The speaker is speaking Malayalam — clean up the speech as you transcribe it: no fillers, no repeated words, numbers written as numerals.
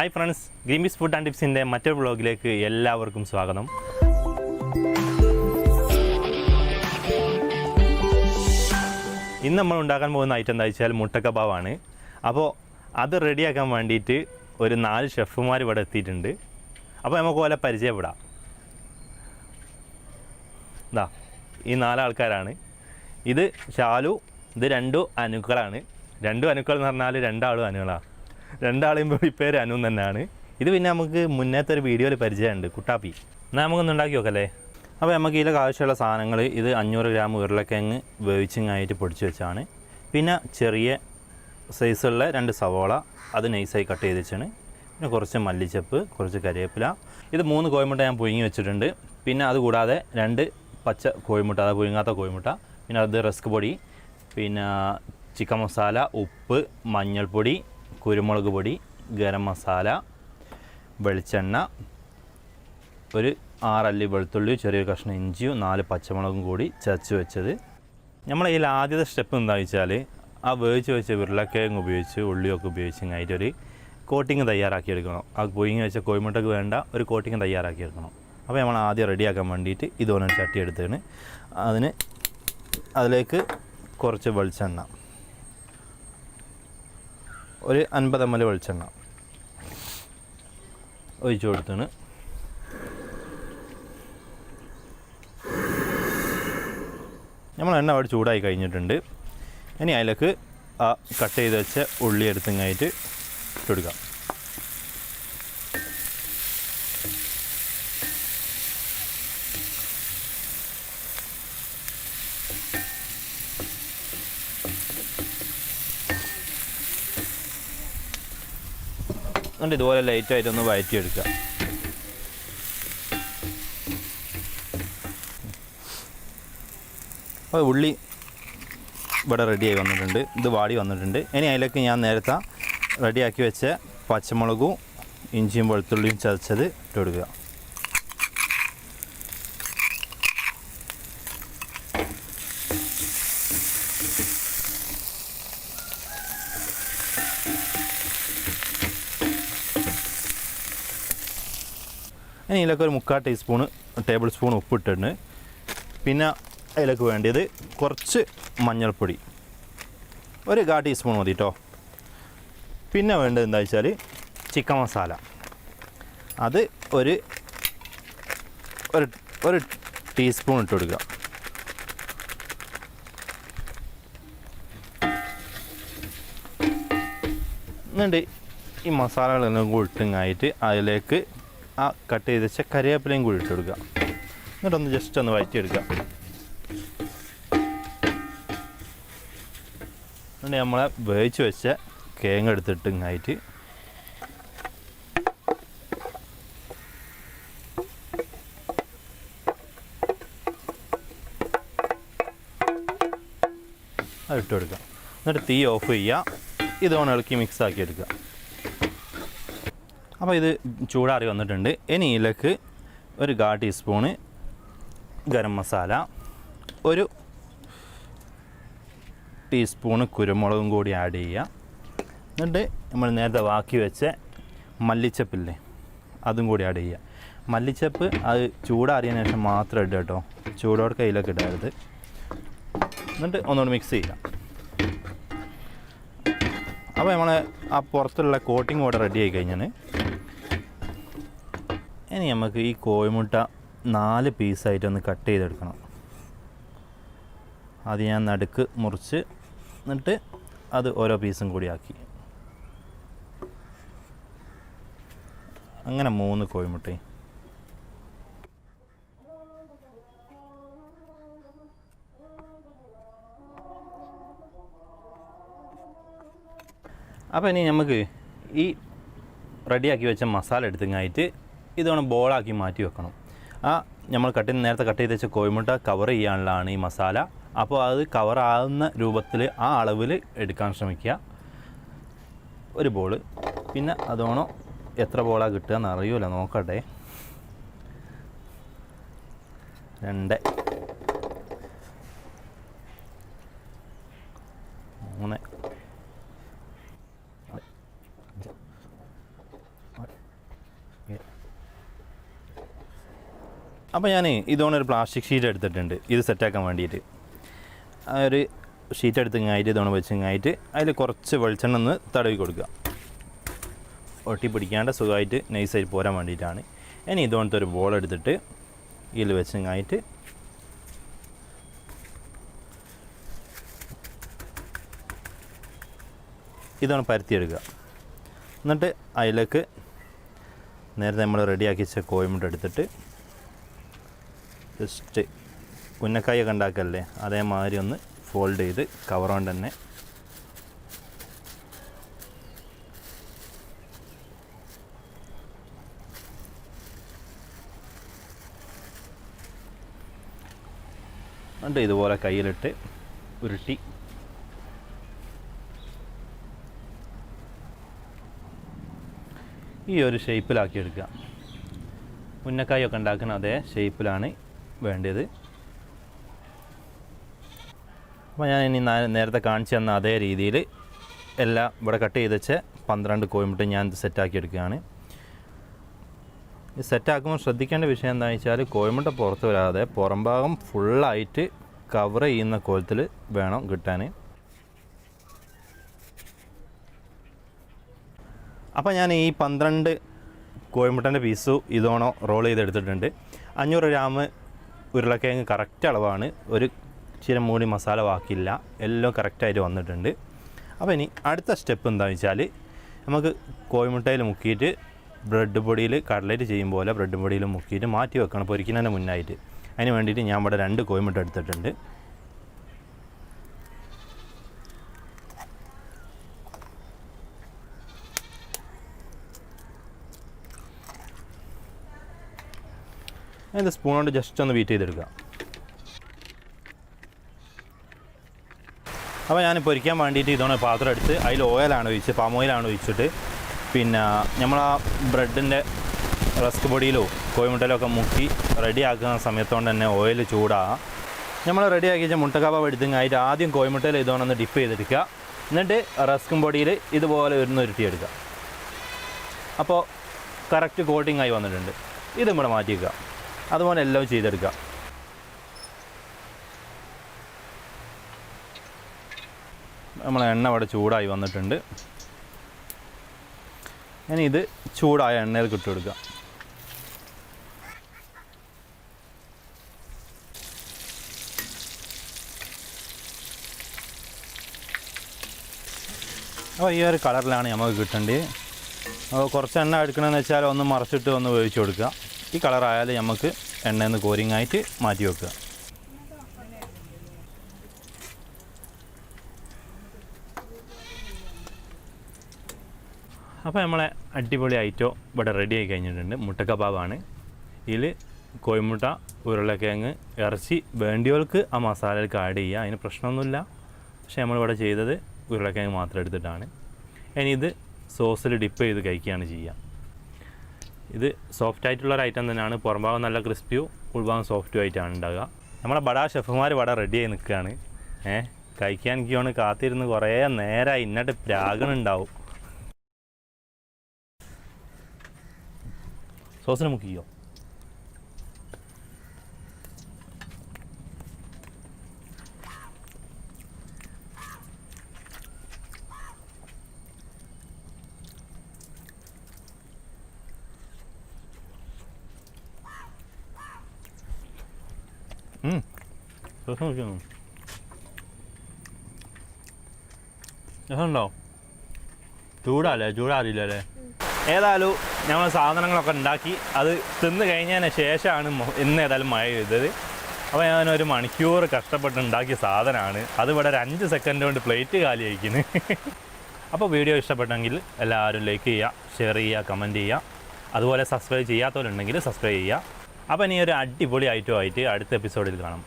Hi friends, green peas food and ടിപ്സിൻ്റെ മറ്റൊരു വ്ളോഗിലേക്ക് എല്ലാവർക്കും സ്വാഗതം. ഇന്ന് നമ്മൾ ഉണ്ടാക്കാൻ പോകുന്ന ഐറ്റം എന്താ വെച്ചാൽ മുട്ട കബാബാണ്. അപ്പോൾ അത് റെഡിയാക്കാൻ വേണ്ടിയിട്ട് ഒരു 4 ഷെഫുമാർ ഇവിടെ എത്തിയിട്ടുണ്ട്. അപ്പോൾ നമുക്ക് പോലെ പരിചയപ്പെടാം. ഇതാ ഈ 4 ആൾക്കാരാണ്. ഇത് ഷാലു, ഇത് 2 അനുക്കളാണ്. 2 അനുക്കൾ എന്ന് പറഞ്ഞാൽ 2 ആളും അനുകളാണ്. 2 ആളെയും പേര് അനു തന്നെയാണ്. ഇത് പിന്നെ നമുക്ക് മുന്നേത്തെ ഒരു വീഡിയോയിൽ പരിചയമുണ്ട്, കുട്ടാപ്പി. എന്നാൽ നമുക്കൊന്ന് ഉണ്ടാക്കി നോക്കല്ലേ. അപ്പോൾ നമുക്ക് ഇതിലേക്ക് ആവശ്യമുള്ള സാധനങ്ങൾ, ഇത് 500 ഗ്രാം ഉരുളക്കിഴങ്ങ് വേവിച്ചിങ്ങായിട്ട് പൊടിച്ച് വെച്ചാണ്. പിന്നെ ചെറിയ സൈസുള്ള 2 സവോള, അത് നൈസായി കട്ട് ചെയ്ത് വെച്ചാണ്. പിന്നെ കുറച്ച് മല്ലിച്ചപ്പ്, കുറച്ച് കരിവേപ്പില. ഇത് 3 കോഴിമുട്ട ഞാൻ പുഴുങ്ങി വെച്ചിട്ടുണ്ട്. പിന്നെ അതുകൂടാതെ 2 പച്ച കോഴിമുട്ട, അത് പുഴുങ്ങാത്ത കോഴിമുട്ട. പിന്നെ അത് റസ്ക് പൊടി, പിന്നെ ചിക്കൻ മസാല, ഉപ്പ്, മഞ്ഞൾപ്പൊടി, കുരുമുളക് പൊടി, ഗരം മസാല, വെളിച്ചെണ്ണ, ഒരു 6 അല്ലി വെളുത്തുള്ളി, ചെറിയൊരു കഷ്ണം ഇഞ്ചിയും 4 പച്ചമുളകും കൂടി ചതച്ച് വെച്ചത്. നമ്മളതിൽ ആദ്യത്തെ സ്റ്റെപ്പ് എന്താണെന്ന് വെച്ചാൽ ആ വേവിച്ച് വെച്ച ഉരുളക്കിഴങ്ങ് ഉപയോഗിച്ച് ഉള്ളിയൊക്കെ ഉപയോഗിച്ചിങ്ങായിട്ടൊരു കോട്ടിങ് തയ്യാറാക്കിയെടുക്കണം. ആ പുഴുങ്ങി വെച്ച കോഴിമുട്ടക്ക് വേണ്ട ഒരു കോട്ടിങ് തയ്യാറാക്കിയെടുക്കണം. അപ്പോൾ നമ്മൾ ആദ്യം റെഡിയാക്കാൻ വേണ്ടിയിട്ട് ഇതുപോലെ ചട്ടി എടുത്തതാണ്. അതിലേക്ക് കുറച്ച് വെളിച്ചെണ്ണ, ഒരു 50 ml വെളിച്ചെണ്ണ ഒഴിച്ചു കൊടുത്താണ്. നമ്മൾ എണ്ണ അവിടെ ചൂടായി കഴിഞ്ഞിട്ടുണ്ട്. ഇനി അതിലേക്ക് ആ കട്ട് ചെയ്ത് വെച്ച ഉള്ളി എടുത്തങ്ങായിട്ട് ഇട്ടെടുക്കാം. എന്നിട്ട് ഇതുപോലെ ലൈറ്റായിട്ടൊന്ന് വഴറ്റിയെടുക്കുക. അപ്പോൾ ഉള്ളി ഇവിടെ റെഡിയായി വന്നിട്ടുണ്ട്, ഇത് വാടി വന്നിട്ടുണ്ട്. ഇനി അതിലേക്ക് ഞാൻ നേരത്തെ റെഡിയാക്കി വെച്ച പച്ചമുളകും ഇഞ്ചിയും വെളുത്തുള്ളിയും ചതച്ചത് ഇട്ട് കൊടുക്കുക. ഇനി ഇതിലേക്ക് ഒരു 3/4 ടേബിൾ സ്പൂൺ ഉപ്പിട്ടിട്ടുണ്ട്. പിന്നെ അതിലേക്ക് വേണ്ടിയത് കുറച്ച് മഞ്ഞൾപ്പൊടി, ഒരു 1/4 ടീസ്പൂൺ മതി കേട്ടോ. പിന്നെ വേണ്ടത് എന്താ വെച്ചാൽ ചിക്കൻ മസാല, അത് ഒരു ടീസ്പൂൺ ഇട്ട് കൊടുക്കുക. എന്നിട്ട് ഈ മസാലകളെല്ലാം കൂടി ഇട്ടുങ്ങായിട്ട് അതിലേക്ക് ആ കട്ട് ചെയ്ത് വെച്ച കറിവേപ്പിലയും കൂടി ഇട്ട് കൊടുക്കുക. എന്നിട്ടൊന്ന് ജസ്റ്റ് ഒന്ന് വഴറ്റിയെടുക്കുക. എന്നിട്ട് നമ്മളെ വേവിച്ച് വെച്ച കിഴങ്ങ് എടുത്തിട്ടുങ്ങായിട്ട് അത് ഇട്ട് കൊടുക്കുക. എന്നിട്ട് തീ ഓഫ് ചെയ്യുക. ഇതോണം ഇളക്കി മിക്സ് ആക്കി എടുക്കുക. അപ്പോൾ ഇത് ചൂടാറി വന്നിട്ടുണ്ട്. ഇനി ഇതിലേക്ക് ഒരു 1/4 ടീസ്പൂണ് ഗരം മസാല, ഒരു ടീസ്പൂണ് കുരുമുളകും കൂടി ആഡ് ചെയ്യുക. എന്നിട്ട് നമ്മൾ നേരത്തെ ബാക്കി വെച്ച മല്ലിച്ചപ്പില്ലേ, അതും കൂടി ആഡ് ചെയ്യുക. മല്ലിച്ചപ്പ് അത് ചൂടാറിയതിന് ശേഷം മാത്രം ഇടുക കേട്ടോ, ചൂടോടെ കയ്യിലൊക്കെ ഇടരുത്. എന്നിട്ട് ഒന്നുകൂടി മിക്സ് ചെയ്യുക. അപ്പോൾ നമ്മൾ ആ പുറത്തുള്ള കോട്ടിങ് കൂടെ റെഡി ആയി കഴിഞ്ഞാൽ ഇനി നമുക്ക് ഈ കോഴിമുട്ട 4 പീസായിട്ടൊന്ന് കട്ട് ചെയ്തെടുക്കണം. അത് ഞാൻ നടുക്ക് മുറിച്ച് എന്നിട്ട് അത് ഓരോ പീസും കൂടി ആക്കി. അങ്ങനെ 3 കോഴിമുട്ടയും. അപ്പോൾ ഇനി നമുക്ക് ഈ റെഡിയാക്കി വെച്ച മസാല എടുത്തങ്ങായിട്ട് ഇതോണം ബോളാക്കി മാറ്റി വെക്കണം. നമ്മൾ നേരത്തെ കട്ട് ചെയ്ത് വെച്ച കോഴിമുട്ട കവർ ചെയ്യാനുള്ളതാണ് ഈ മസാല. അപ്പോൾ അത് കവറാകുന്ന രൂപത്തിൽ ആ അളവിൽ എടുക്കാൻ ശ്രമിക്കുക. ഒരു ബോൾ. പിന്നെ അതോണം എത്ര ബോളാണ് കിട്ടുക എന്ന് അറിയില്ല, നോക്കട്ടെ. 2 3 അപ്പോൾ ഞാൻ ഇതുകൊണ്ടൊരു പ്ലാസ്റ്റിക് ഷീറ്റ് എടുത്തിട്ടുണ്ട് ഇത് സെറ്റാക്കാൻ വേണ്ടിയിട്ട്. ആ ഒരു ഷീറ്റ് എടുത്തിങ്ങായിട്ട് ഇതുകൊണ്ട് വെച്ചിങ്ങായിട്ട് അതിൽ കുറച്ച് വെളിച്ചെണ്ണ ഒന്ന് തടവി കൊടുക്കുക. ഒട്ടി പിടിക്കാണ്ട് സുഖമായിട്ട് നൈസായിട്ട് പോരാൻ വേണ്ടിയിട്ടാണ്. ഇനി ഇതുകൊണ്ടത്തെ ഒരു ബോൾ എടുത്തിട്ട് ഇതിൽ വെച്ചിങ്ങായിട്ട് ഇതാണ് പരത്തിയെടുക്കുക. എന്നിട്ട് അതിലേക്ക് നേരത്തെ നമ്മൾ റെഡിയാക്കി വെച്ച കോഴിമുട്ട എടുത്തിട്ട് ജസ്റ്റ് ഉന്നക്കായൊക്കെ ഉണ്ടാക്കല്ലേ അതേമാതിരി ഒന്ന് ഫോൾഡ് ചെയ്ത് കവർ കൊണ്ട് തന്നെ എന്നിട്ട് ഇതുപോലെ കയ്യിലിട്ട് ഉരുട്ടി ഈ ഒരു ഷേപ്പിലാക്കി എടുക്കുക. ഉന്നക്കായൊക്കെ ഉണ്ടാക്കുന്ന അതേ ഷേപ്പിലാണ് വേണ്ടത്. അപ്പോൾ ഞാൻ ഇനി നേരത്തെ കാണിച്ചു തന്ന അതേ രീതിയിൽ എല്ലാം ഇവിടെ കട്ട് ചെയ്ത് വെച്ച് 12 കോഴിമുട്ട ഞാൻ സെറ്റാക്കി എടുക്കുകയാണ്. ഈ സെറ്റാക്കുമ്പോൾ ശ്രദ്ധിക്കേണ്ട വിഷയം എന്താണെന്ന് വെച്ചാൽ കോഴിമുട്ട പുറത്ത് വരാതെ പുറം ഭാഗം ഫുള്ളായിട്ട് കവർ ചെയ്യുന്ന കോലത്തിൽ വേണം കിട്ടാൻ. അപ്പോൾ ഞാൻ ഈ 12 കോഴിമുട്ടൻ്റെ പീസും ഇതോണോ റോൾ ചെയ്തെടുത്തിട്ടുണ്ട്. 500 ഗ്രാം ഉരുളക്കിഴങ്ങ് കറക്റ്റ് അളവാണ്. ഒരു ഇച്ചിരി മൂടി മസാല വാക്കില്ല, എല്ലാം കറക്റ്റായിട്ട് വന്നിട്ടുണ്ട്. അപ്പോൾ ഇനി അടുത്ത സ്റ്റെപ്പ് എന്താണെന്ന് വെച്ചാൽ നമുക്ക് കോഴിമുട്ടയിൽ മുക്കിയിട്ട് ബ്രെഡ് പൊടിയിൽ കട്ട്ലേറ്റ് ചെയ്യും പോലെ ബ്രെഡ് പൊടിയിൽ മുക്കിയിട്ട് മാറ്റി വെക്കണം പൊരിക്കുന്നതിന് മുന്നായിട്ട്. അതിന് വേണ്ടിയിട്ട് ഞാൻ ഇവിടെ 2 കോഴിമുട്ട എടുത്തിട്ടുണ്ട്. അതിൻ്റെ സ്പൂൺ കൊണ്ട് ജസ്റ്റ് ഒന്ന് ബീറ്റ് ചെയ്തെടുക്കുക. അപ്പോൾ ഞാൻ പൊരിക്കാൻ വേണ്ടിയിട്ട് ഇതോടെ പാത്രം എടുത്ത് അതിൽ ഓയിലാണ് ഒഴിച്ച് പാം ഓയിലാണ് ഒഴിച്ചിട്ട് പിന്നെ നമ്മൾ ആ ബ്രെഡിൻ്റെ റസ്ക് പൊടിയിലോ കോഴിമുട്ടയിലോ ഒക്കെ മുക്കി റെഡിയാക്കുന്ന സമയത്തോണ്ട് തന്നെ ഓയിൽ ചൂടാകുക. നമ്മൾ റെഡിയാക്കി വെച്ചാൽ മുട്ട കബാബ് എടുത്തങ്ങായിട്ട് ആദ്യം കോഴിമുട്ടയിൽ ഇതോടൊന്ന് ഡിപ്പ് ചെയ്തെടുക്കുക. എന്നിട്ട് റസ്കും പൊടിയിൽ ഇതുപോലെ ഉരുട്ടിയെടുക്കുക. അപ്പോൾ കറക്റ്റ് കോട്ടിംഗ് ആയി വന്നിട്ടുണ്ട്. ഇതും കൂടെ മാറ്റി വയ്ക്കുക. അതുപോലെ എല്ലാം ചെയ്തെടുക്കുക. നമ്മളെ എണ്ണ ഇവിടെ ചൂടായി വന്നിട്ടുണ്ട്. ഇനി ഇത് ചൂടായ എണ്ണയിൽ കിട്ടുകൊടുക്കുക. അപ്പോൾ ഈ ഒരു കളറിലാണ് നമുക്ക് കിട്ടേണ്ടത്. അപ്പോൾ കുറച്ച് എണ്ണ എടുക്കണമെന്ന് വെച്ചാൽ ഒന്ന് മറിച്ചിട്ട് ഒന്ന് വേവിച്ച് കൊടുക്കുക. ഈ കളറായാലും നമുക്ക് എണ്ണയിൽ നിന്ന് കോരിങ്ങായിട്ട് മാറ്റി വെക്കുക. അപ്പോൾ നമ്മളെ അടിപൊളി ഐറ്റം ഇവിടെ റെഡി ആയി കഴിഞ്ഞിട്ടുണ്ട്. മുട്ട കബാബാണ്. ഇതിൽ കോഴിമുട്ട, ഉരുളക്കിഴങ്ങ്, ഇറച്ചി വേണ്ടിയവർക്ക് ആ മസാലയിലേക്ക് ആഡ് ചെയ്യുക, അതിന് പ്രശ്നമൊന്നുമില്ല. പക്ഷേ നമ്മളിവിടെ ചെയ്തത് ഉരുളക്കിഴങ്ങ് മാത്രം എടുത്തിട്ടാണ്. ഇനി ഇത് സോസിൽ ഡിപ്പ് ചെയ്ത് കഴിക്കുകയാണ് ചെയ്യുക. ഇത് സോഫ്റ്റ് ആയിട്ടുള്ളൊരു ഐറ്റം തന്നെയാണ്. പുറംഭാഗം നല്ല ക്രിസ്പിയും ഉൾഭാഗം സോഫ്റ്റും ആയിട്ടാണ് ഉണ്ടാകുക. നമ്മളെ ബടാ ഷെഫുമാർ ഇവിടെ റെഡിയായി നിൽക്കുകയാണ്. കഴിക്കാൻ എനിക്കാണ് കാത്തിരുന്ന് കുറേ നേരമായി. ഇന്നിട്ട് പ്രാഗണുണ്ടാവും. സോസിന് മുക്കിയോ? സോസ് മുക്കിയോ? രസമുണ്ടോ? ചൂടാറിയില്ലല്ലേ? ഏതായാലും ഞങ്ങൾ സാധനങ്ങളൊക്കെ ഉണ്ടാക്കി അത് തിന്ന് കഴിഞ്ഞതിന് ശേഷമാണ് ഇന്ന് ഏതായാലും മഴ പെയ്തത്. അപ്പോൾ ഞാനൊരു മണിക്കൂർ കഷ്ടപ്പെട്ട് ഉണ്ടാക്കിയ സാധനമാണ്. അതിവിടെ ഒരു 5 സെക്കൻഡ് കൊണ്ട് പ്ലേറ്റ് കാലി കഴിക്കുന്നു. അപ്പോൾ വീഡിയോ ഇഷ്ടപ്പെട്ടെങ്കിൽ എല്ലാവരും ലൈക്ക് ചെയ്യുക, ഷെയർ ചെയ്യുക, കമൻറ്റ് ചെയ്യുക. അതുപോലെ സബ്സ്ക്രൈബ് ചെയ്യാത്തവരുണ്ടെങ്കിൽ സബ്സ്ക്രൈബ് ചെയ്യുക. അപ്പോൾ ഇനി ഒരു അടിപൊളി ഐറ്റം ആയിട്ട് അടുത്ത എപ്പിസോഡിൽ കാണാം.